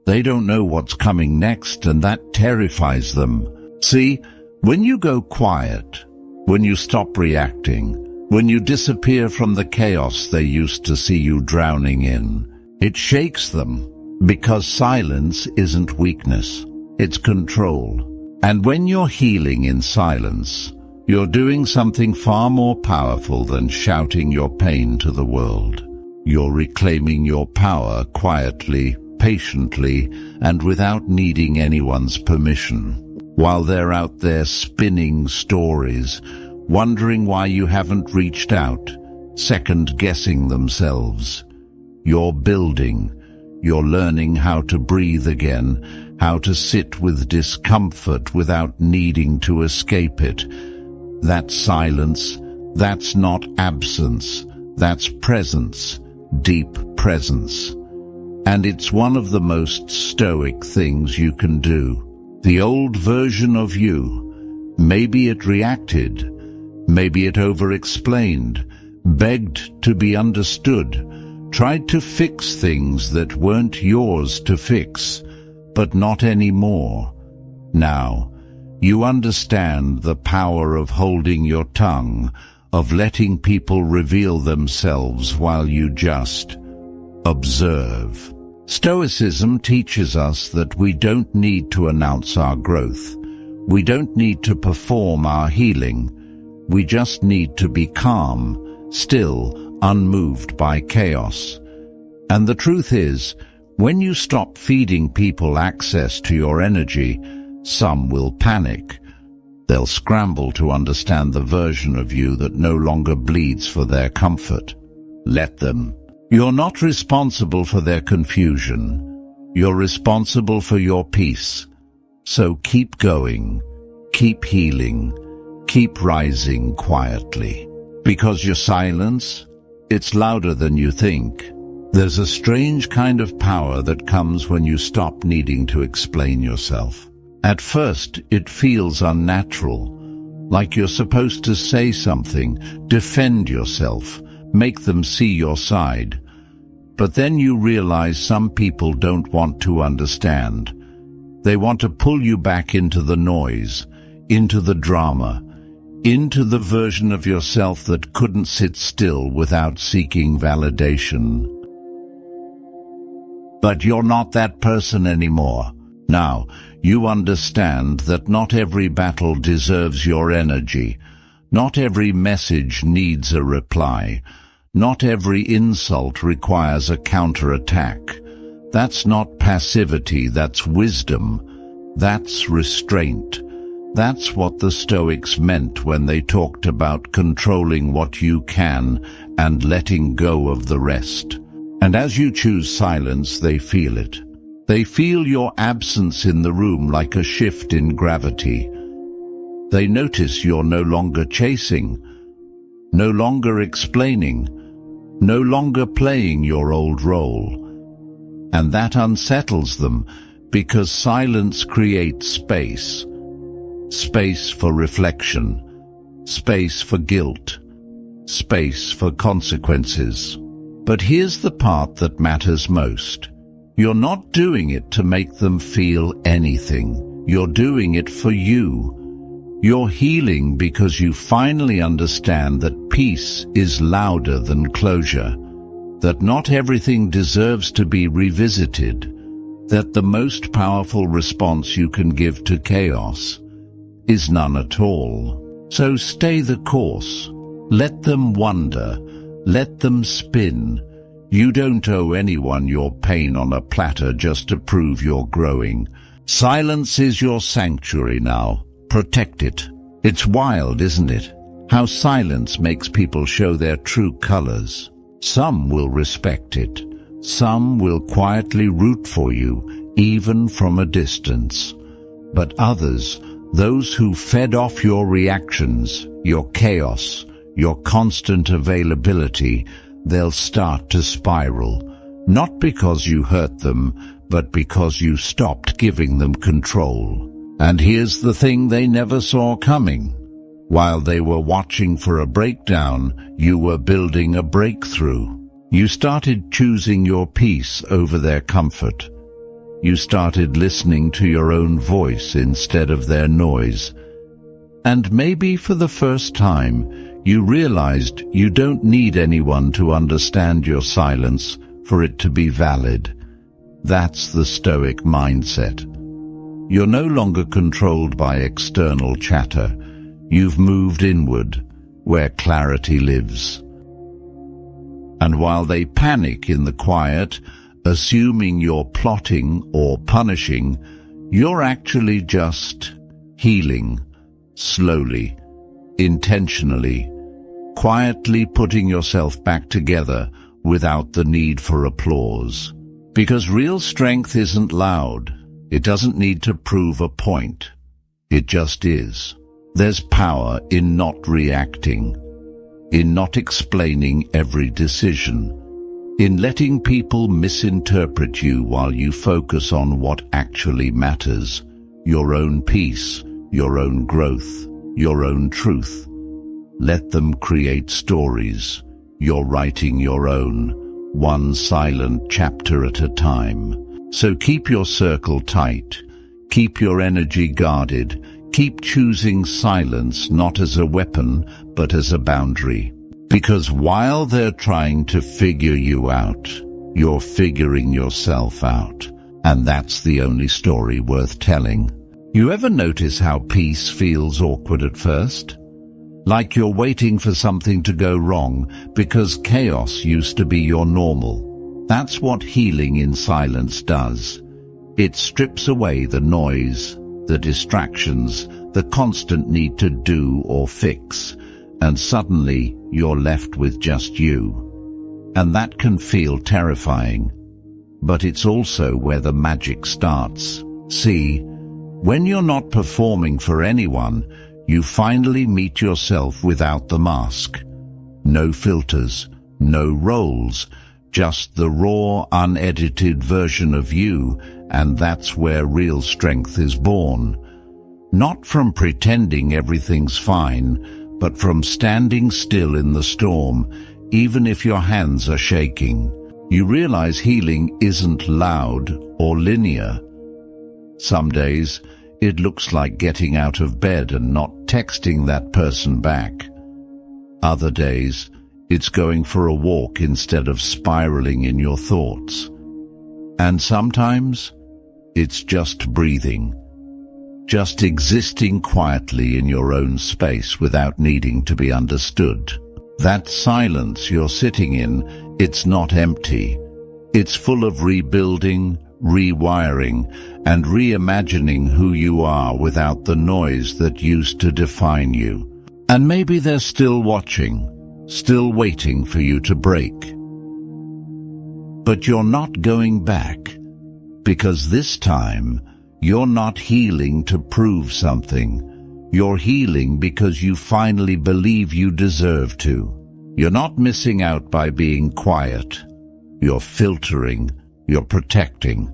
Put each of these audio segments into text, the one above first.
They don't know what's coming next, and that terrifies them. See, when you go quiet, when you stop reacting, when you disappear from the chaos they used to see you drowning in, it shakes them, because silence isn't weakness, it's control. And when you're healing in silence, you're doing something far more powerful than shouting your pain to the world. You're reclaiming your power quietly, patiently, and without needing anyone's permission. While they're out there spinning stories, wondering why you haven't reached out, second-guessing themselves, you're building. You're learning how to breathe again, how to sit with discomfort without needing to escape it. That's silence. That's not absence. That's presence, deep presence. And it's one of the most stoic things you can do. The old version of you, maybe it reacted, maybe it over-explained, begged to be understood, tried to fix things that weren't yours to fix, but not anymore. Now, you understand the power of holding your tongue, of letting people reveal themselves while you just observe. Stoicism teaches us that we don't need to announce our growth. We don't need to perform our healing. We just need to be calm, still, unmoved by chaos. And the truth is, when you stop feeding people access to your energy, some will panic. They'll scramble to understand the version of you that no longer bleeds for their comfort. Let them. You're not responsible for their confusion. You're responsible for your peace. So keep going, keep healing, keep rising quietly. Because your silence, it's louder than you think. There's a strange kind of power that comes when you stop needing to explain yourself. At first, it feels unnatural, like you're supposed to say something, defend yourself, make them see your side. But then you realize some people don't want to understand. They want to pull you back into the noise, into the drama, into the version of yourself that couldn't sit still without seeking validation. But you're not that person anymore. Now, you understand that not every battle deserves your energy. Not every message needs a reply. Not every insult requires a counterattack. That's not passivity, that's wisdom. That's restraint. That's what the Stoics meant when they talked about controlling what you can and letting go of the rest. And as you choose silence, they feel it. They feel your absence in the room like a shift in gravity. They notice you're no longer chasing, no longer explaining, no longer playing your old role. And that unsettles them, because silence creates space. Space for reflection, space for guilt, space for consequences. But here's the part that matters most. You're not doing it to make them feel anything. You're doing it for you. You're healing because you finally understand that peace is louder than closure, that not everything deserves to be revisited, that the most powerful response you can give to chaos is none at all. So stay the course. Let them wonder. Let them spin. You don't owe anyone your pain on a platter just to prove you're growing. Silence is your sanctuary now. Protect it. It's wild, isn't it? How silence makes people show their true colors. Some will respect it. Some will quietly root for you, even from a distance. But others, those who fed off your reactions, your chaos, your constant availability, they'll start to spiral. Not because you hurt them, but because you stopped giving them control. And here's the thing they never saw coming. While they were watching for a breakdown, you were building a breakthrough. You started choosing your peace over their comfort. You started listening to your own voice instead of their noise. And maybe for the first time, you realized you don't need anyone to understand your silence for it to be valid. That's the Stoic mindset. You're no longer controlled by external chatter. You've moved inward, where clarity lives. And while they panic in the quiet, assuming you're plotting or punishing, you're actually just healing, slowly, intentionally, quietly putting yourself back together without the need for applause. Because real strength isn't loud. It doesn't need to prove a point. It just is. There's power in not reacting, in not explaining every decision, in letting people misinterpret you while you focus on what actually matters, your own peace, your own growth, your own truth. Let them create stories. You're writing your own, one silent chapter at a time. So keep your circle tight, keep your energy guarded, keep choosing silence not as a weapon but as a boundary. Because while they're trying to figure you out, you're figuring yourself out. And that's the only story worth telling. You ever notice how peace feels awkward at first? Like you're waiting for something to go wrong because chaos used to be your normal. That's what healing in silence does. It strips away the noise, the distractions, the constant need to do or fix, and suddenly you're left with just you. And that can feel terrifying. But it's also where the magic starts. See, when you're not performing for anyone, you finally meet yourself without the mask. No filters, no roles, just the raw, unedited version of you, and that's where real strength is born. Not from pretending everything's fine, but from standing still in the storm, even if your hands are shaking. You realize healing isn't loud or linear. Some days, it looks like getting out of bed and not texting that person back. Other days, it's going for a walk instead of spiraling in your thoughts. And sometimes, it's just breathing. Just existing quietly in your own space without needing to be understood. That silence you're sitting in, it's not empty. It's full of rebuilding, rewiring, and reimagining who you are without the noise that used to define you. And maybe they're still watching, still waiting for you to break. But you're not going back, because this time, you're not healing to prove something. You're healing because you finally believe you deserve to. You're not missing out by being quiet. You're filtering, you're protecting.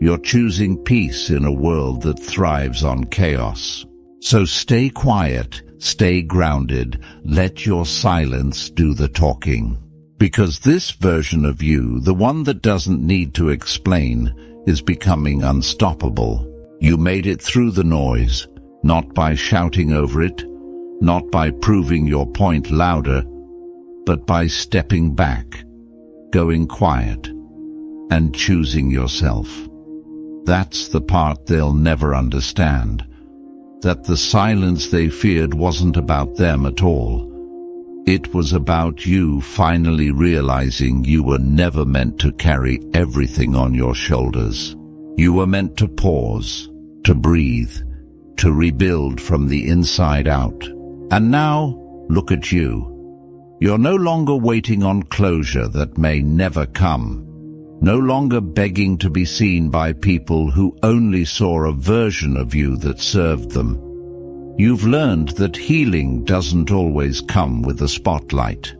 You're choosing peace in a world that thrives on chaos. So stay quiet, stay grounded, let your silence do the talking. Because this version of you, the one that doesn't need to explain, is becoming unstoppable. You made it through the noise, not by shouting over it, not by proving your point louder, but by stepping back, going quiet, and choosing yourself. That's the part they'll never understand, that the silence they feared wasn't about them at all. It was about you finally realizing you were never meant to carry everything on your shoulders. You were meant to pause, to breathe, to rebuild from the inside out. And now, look at you. You're no longer waiting on closure that may never come. No longer begging to be seen by people who only saw a version of you that served them. You've learned that healing doesn't always come with a spotlight.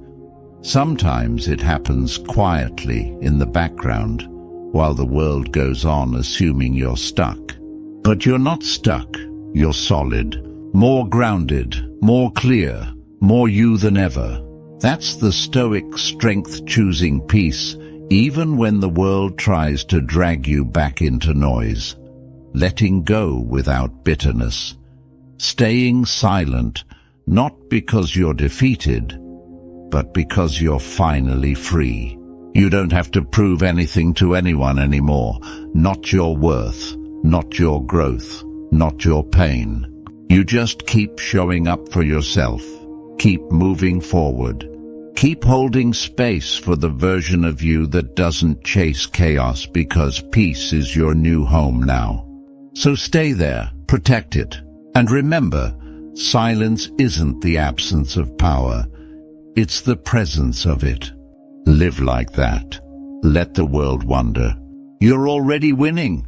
Sometimes it happens quietly in the background, while the world goes on assuming you're stuck. But you're not stuck, you're solid, more grounded, more clear, more you than ever. That's the Stoic strength choosing peace even when the world tries to drag you back into noise. Letting go without bitterness. Staying silent, not because you're defeated, but because you're finally free. You don't have to prove anything to anyone anymore. Not your worth, not your growth, not your pain. You just keep showing up for yourself. Keep moving forward. Keep holding space for the version of you that doesn't chase chaos, because peace is your new home now. So stay there, protect it, and remember, silence isn't the absence of power. It's the presence of it. Live like that. Let the world wonder. You're already winning.